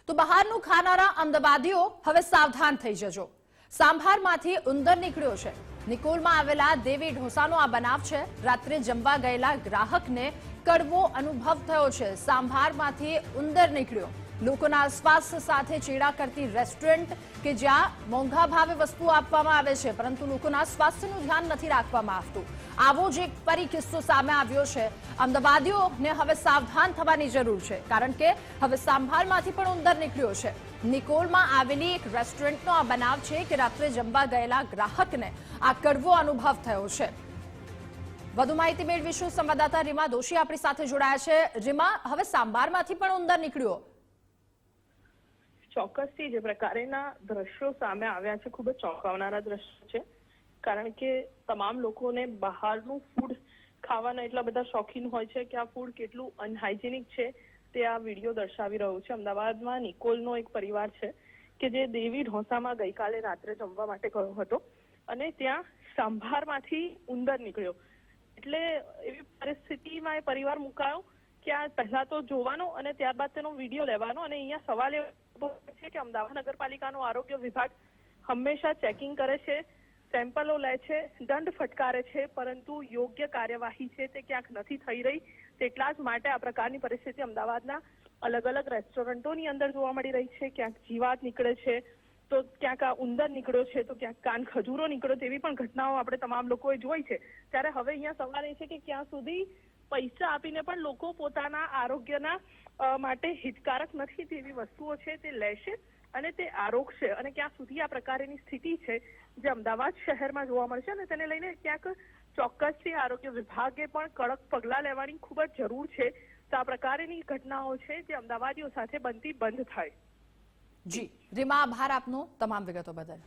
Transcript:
તો બહારનું ખાનારા અમદાવાદીઓ હવે સાવધાન થઈ જજો। સાંભારમાંથી ઉંદર નીકળ્યો છે। નિકોલમાં આવેલા દેવી ઢોસાનો આ બનાવ છે। રાત્રે જમવા ગયેલા ગ્રાહકને કડવો અનુભવ થયો છે। સાંભારમાંથી ઉંદર નીકળ્યો। લોકોના સ્વાસ્થ્ય સાથે ચેડા કરતી રેસ્ટોરન્ટ કે જ્યાં મોંઘા ભાવે વસ્તુઓ આપવામાં આવે છે પરંતુ લોકોના સ્વાસ્થ્યનું ધ્યાન નથી રાખવામાં આવતું। આવો જ એક ફરી કિસ્સો સામે આવ્યો છે। અમદાવાદીઓને હવે સાવધાન થવાની જરૂર છે કારણ કે હવે સાંભારમાંથી પણ ઉંદર નીકળ્યો છે। નિકોલમાં આવેલી એક રેસ્ટોરન્ટનો આ બનાવ છે કે રાત્રે જમવા ગયેલા ગ્રાહકને આ કડવો અનુભવ થયો છે। વધુ માહિતી મેળવીશું। સંવાદદાતા રીમા દોશી આપણી સાથે જોડાયા છે। રીમા, હવે સાંભારમાંથી પણ ઉંદર નીકળ્યો? ચોક્કસથી જે પ્રકારના દ્રશ્યો સામે આવ્યા છે ખૂબ જ ચોંકાવનારા દ્રશ્યો છે કારણ કે તમામ લોકોને બહારનું ફૂડ ખાવાના એટલા બધા શોખીન હોય છે કે આ ફૂડ કેટલું અનહાઇજેનિક છે તે આ વિડીયો દર્શાવી રહ્યો છે। અમદાવાદમાં નિકોલનો એક પરિવાર છે કે જે દેવી ઢોસામાં ગઈકાલે રાત્રે જમવા માટે ગયો હતો અને ત્યાં સાંભારમાંથી ઉંદર નીકળ્યો। એટલે એવી પરિસ્થિતિમાં એ પરિવાર મુકાયો કે આ પહેલા તો જોવાનો અને ત્યારબાદ તેનો વિડીયો લેવાનો। અને અહીંયા સવાલ એ છે કે અમદાવાદ નગરપાલિકાનો આરોગ્ય વિભાગ હંમેશા ચેકિંગ કરે છે, સેમ્પલો લે છે, દંડ ફટકારે છે, પરંતુ યોગ્ય કાર્યવાહી છે તે ક્યાંક નથી થઈ રહી। તેટલા જ માટે આ પ્રકારની પરિસ્થિતિ અમદાવાદના અલગ અલગ રેસ્ટોરન્ટોની અંદર જોવા મળી રહી છે। ક્યાંક જીવાત નીકળે છે તો ક્યાંક આ ઉંદર નીકળ્યો છે તો ક્યાંક કાન ખજૂરો નીકળ્યો, તેવી પણ ઘટનાઓ આપણે તમામ લોકોએ જોઈ છે। ત્યારે હવે અહીંયા સવાલ એ છે કે ક્યાં સુધી પૈસા આપીને પણ લોકો પોતાના આરોગ્યના માટે હિતકારક નથી તેવી વસ્તુઓ છે તે લેશે અને તે આરોગશે અને ક્યાં સુધી આ પ્રકારની સ્થિતિ છે જે અમદાવાદ શહેરમાં જોવા મળશે અને તેને લઈને ક્યાંક ચોક્કસથી આરોગ્ય વિભાગે પણ કડક પગલાં લેવાની ખૂબ જ જરૂર છે તો આ પ્રકારની ઘટનાઓ છે જે અમદાવાદીઓ સાથે બનતી બંધ થાય। જી રીમા, આભાર આપનો તમામ વિગતો બદલ।